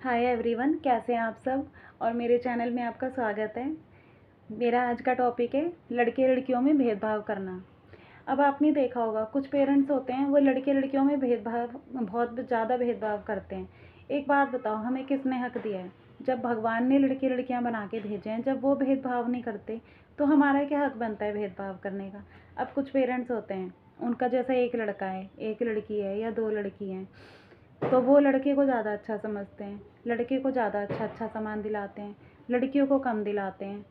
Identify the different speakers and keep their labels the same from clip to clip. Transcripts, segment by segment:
Speaker 1: Hi everyone, कैसे हैं आप सब। और मेरे चैनल में आपका स्वागत है। मेरा आज का टॉपिक है लड़के लड़कियों में भेदभाव करना। अब आपने देखा होगा कुछ पेरेंट्स होते हैं वो लड़के लड़कियों में भेदभाव बहुत ज़्यादा भेदभाव करते हैं। एक बात बताओ, हमें किसने हक दिया है? जब भगवान ने लड़के लड़कियां बना के भेजे हैं, जब वो भेदभाव नहीं करते तो हमारा क्या हक बनता है भेदभाव करने का। अब कुछ पेरेंट्स होते हैं, उनका जैसा एक लड़का है, एक लड़की है या दो लड़की हैं, तो वो लड़के को ज़्यादा अच्छा समझते हैं, लड़के को ज़्यादा अच्छा सामान दिलाते हैं, लड़कियों को कम दिलाते हैं।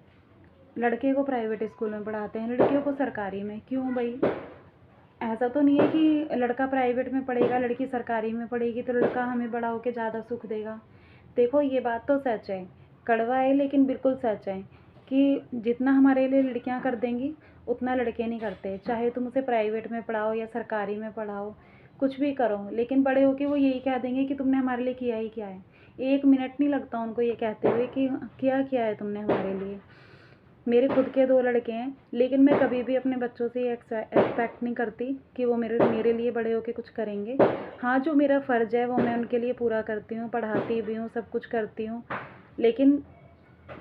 Speaker 1: लड़के को प्राइवेट स्कूल में पढ़ाते हैं, लड़कियों को सरकारी में। क्यों भाई? ऐसा तो नहीं है कि लड़का प्राइवेट में पढ़ेगा, लड़की सरकारी में पढ़ेगी तो लड़का हमें बड़ा होकर ज़्यादा सुख देगा। देखो, ये बात तो सच है, कड़वा है लेकिन बिल्कुल सच है कि जितना हमारे लिए लड़कियां कर देंगी उतना लड़के नहीं करते। चाहे तुम उसे प्राइवेट में पढ़ाओ या सरकारी में पढ़ाओ, कुछ भी करो, लेकिन बड़े होके वो यही कह देंगे कि तुमने हमारे लिए किया ही क्या है। एक मिनट नहीं लगता उनको ये कहते हुए कि क्या किया है तुमने हमारे लिए। मेरे खुद के दो लड़के हैं, लेकिन मैं कभी भी अपने बच्चों से एक्सपेक्ट नहीं करती कि वो मेरे लिए बड़े होके कुछ करेंगे। हाँ, जो मेरा फ़र्ज़ है वो मैं उनके लिए पूरा करती हूँ, पढ़ाती भी हूँ, सब कुछ करती हूँ। लेकिन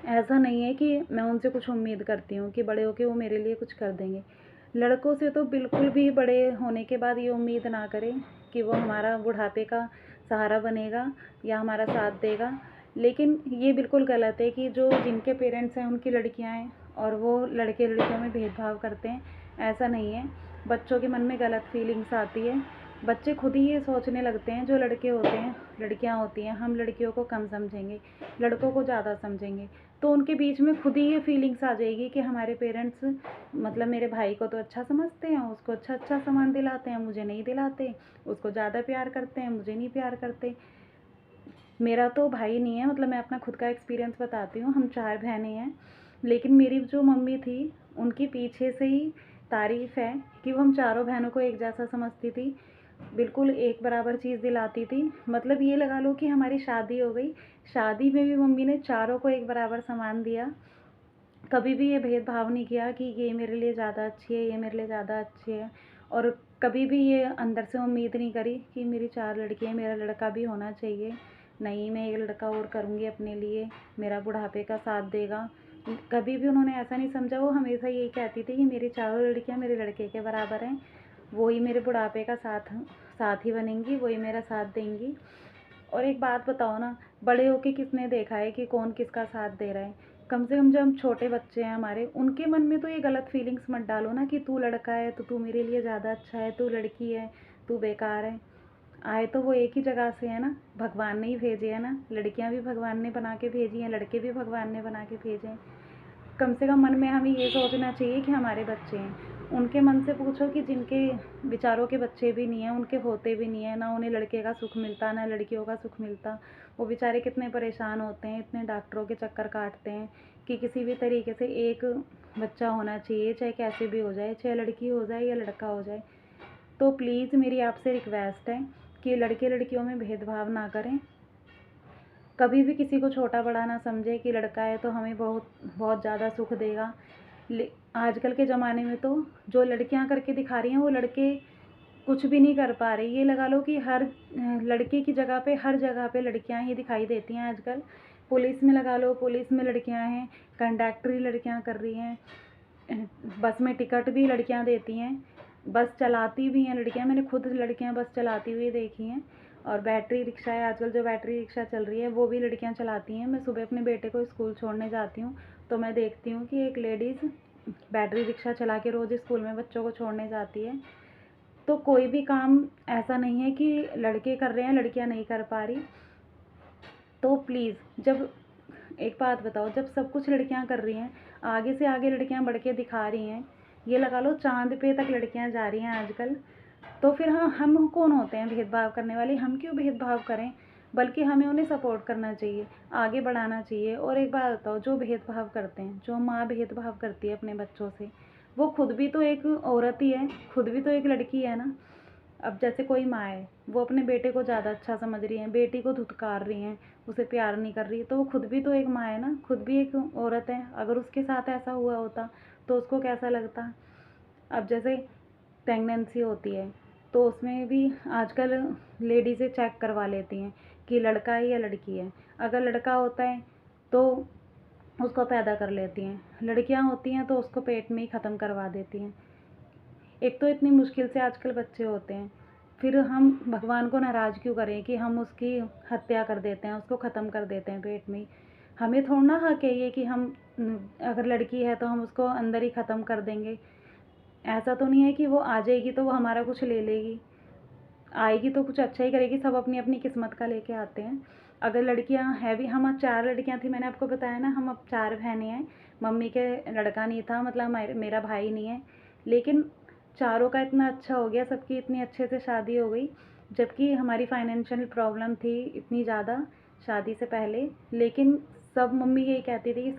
Speaker 1: ऐसा नहीं है कि मैं उनसे कुछ उम्मीद करती हूँ कि बड़े होके वो मेरे लिए कुछ कर देंगे। लड़कों से तो बिल्कुल भी बड़े होने के बाद ये उम्मीद ना करें कि वो हमारा बुढ़ापे का सहारा बनेगा या हमारा साथ देगा। लेकिन ये बिल्कुल गलत है कि जो जिनके पेरेंट्स हैं उनकी लड़कियां हैं और वो लड़के लड़कियों में भेदभाव करते हैं। ऐसा नहीं है, बच्चों के मन में गलत फीलिंग्स आती है। बच्चे खुद ही ये सोचने लगते हैं, जो लड़के होते हैं, लड़कियां होती हैं, हम लड़कियों को कम समझेंगे, लड़कों को ज़्यादा समझेंगे। तो उनके बीच में खुद ही ये फीलिंग्स आ जाएगी कि हमारे पेरेंट्स मतलब मेरे भाई को तो अच्छा समझते हैं, उसको अच्छा सामान दिलाते हैं, मुझे नहीं दिलाते, उसको ज़्यादा प्यार करते हैं, मुझे नहीं प्यार करते। मेरा तो भाई नहीं है, मतलब मैं अपना खुद का एक्सपीरियंस बताती हूँ। हम 4 बहनें हैं, लेकिन मेरी जो मम्मी थी उनकी पीछे से ही तारीफ़ है कि वो हम चारों बहनों को एक जैसा समझती थी, बिल्कुल एक बराबर चीज़ दिलाती थी। मतलब ये लगा लो कि हमारी शादी हो गई, शादी में भी मम्मी ने चारों को एक बराबर सामान दिया। कभी भी ये भेदभाव नहीं किया कि ये मेरे लिए ज़्यादा अच्छी है, ये मेरे लिए ज़्यादा अच्छी है। और कभी भी ये अंदर से उम्मीद नहीं करी कि मेरी 4 लड़कियाँ, मेरा लड़का भी होना चाहिए। नहीं, मैं एक लड़का और करूँगी अपने लिए, मेरा बुढ़ापे का साथ देगा। कभी भी उन्होंने ऐसा नहीं समझा। वो हमेशा यही कहती थी कि मेरी चारों लड़कियाँ मेरे लड़के के बराबर हैं, वो ही मेरे बुढ़ापे का साथी बनेंगी, वही मेरा साथ देंगी। और एक बात बताओ ना, बड़े होके किसने देखा है कि कौन किसका साथ दे रहा है? कम से कम जो हम छोटे बच्चे हैं हमारे, उनके मन में तो ये गलत फीलिंग्स मत डालो ना कि तू लड़का है तो तू मेरे लिए ज़्यादा अच्छा है, तू लड़की है तू बेकार है। आए तो वो एक ही जगह से है ना, भगवान ने ही भेजे है ना। लड़कियां भी भगवान ने बना के भेजी हैं, लड़के भी भगवान ने बना के भेजे हैं। कम से कम मन में हमें ये सोचना चाहिए कि हमारे बच्चे हैं। उनके मन से पूछो कि जिनके विचारों के बच्चे भी नहीं हैं, उनके होते भी नहीं है, ना उन्हें लड़के का सुख मिलता ना लड़कियों का सुख मिलता, वो बेचारे कितने परेशान होते हैं, इतने डॉक्टरों के चक्कर काटते हैं कि किसी भी तरीके से एक बच्चा होना चाहिए, चाहे कैसे भी हो जाए, चाहे लड़की हो जाए या लड़का हो जाए। तो प्लीज़ मेरी आपसे रिक्वेस्ट है कि लड़के लड़कियों में भेदभाव ना करें। कभी भी किसी को छोटा बड़ा ना समझे कि लड़का है तो हमें बहुत बहुत ज़्यादा सुख देगा। आजकल के ज़माने में तो जो लड़कियां करके दिखा रही हैं वो लड़के कुछ भी नहीं कर पा रहे। ये लगा लो कि हर लड़के की जगह पे हर जगह पे लड़कियां ही दिखाई देती हैं आजकल। पुलिस में लगा लो, पुलिस में लड़कियां हैं, कंडक्टरी लड़कियां कर रही हैं, बस में टिकट भी लड़कियां देती हैं, बस चलाती भी हैं लड़कियां। मैंने खुद लड़कियां बस चलाती हुई देखी हैं। और बैटरी रिक्शा है आजकल, जो बैटरी रिक्शा चल रही है वो भी लड़कियां चलाती हैं। मैं सुबह अपने बेटे को स्कूल छोड़ने जाती हूँ तो मैं देखती हूँ कि एक लेडीज़ बैटरी रिक्शा चला के रोज़ स्कूल में बच्चों को छोड़ने जाती है। तो कोई भी काम ऐसा नहीं है कि लड़के कर रहे हैं लड़कियां नहीं कर पा रही। तो प्लीज़, जब एक बात बताओ, जब सब कुछ लड़कियां कर रही हैं, आगे से आगे लड़कियां बढ़ के दिखा रही हैं, ये लगा लो चाँद पे तक लड़कियां जा रही हैं आजकल, तो फिर हम कौन होते हैं भेदभाव करने वाले? हम क्यों भेदभाव करें? बल्कि हमें उन्हें सपोर्ट करना चाहिए, आगे बढ़ाना चाहिए। और एक बात बताओ, जो भेदभाव करते हैं, जो माँ भेदभाव करती है अपने बच्चों से, वो खुद भी तो एक औरत ही है, खुद भी तो एक लड़की है ना। अब जैसे कोई माँ है, वो अपने बेटे को ज़्यादा अच्छा समझ रही है, बेटी को धुतकार रही हैं, उसे प्यार नहीं कर रही, तो वो खुद भी तो एक माँ है ना, खुद भी एक औरत है। अगर उसके साथ ऐसा हुआ होता तो उसको कैसा लगता? अब जैसे प्रेगनेंसी होती है तो उसमें भी आजकल लेडीज़ें चेक करवा लेती हैं कि लड़का है या लड़की है। अगर लड़का होता है तो उसको पैदा कर लेती हैं, लड़कियां होती हैं तो उसको पेट में ही ख़त्म करवा देती हैं। एक तो इतनी मुश्किल से आजकल बच्चे होते हैं, फिर हम भगवान को नाराज़ क्यों करें कि हम उसकी हत्या कर देते हैं, उसको ख़त्म कर देते हैं पेट में ही। हमें थोड़ा ना हक है ये कि हम अगर लड़की है तो हम उसको अंदर ही ख़त्म कर देंगे। ऐसा तो नहीं है कि वो आ जाएगी तो वो हमारा कुछ ले लेगी, आएगी तो कुछ अच्छा ही करेगी। सब अपनी अपनी किस्मत का लेके आते हैं। अगर लड़कियां हैं भी, हम 4 लड़कियां थी, मैंने आपको बताया ना, हम अब 4 बहनें हैं। मम्मी के लड़का नहीं था, मतलब मेरा भाई नहीं है, लेकिन चारों का इतना अच्छा हो गया, सबकी इतनी अच्छे से शादी हो गई। जबकि हमारी फाइनेंशियल प्रॉब्लम थी इतनी ज़्यादा शादी से पहले, लेकिन सब मम्मी यही कहती थी कि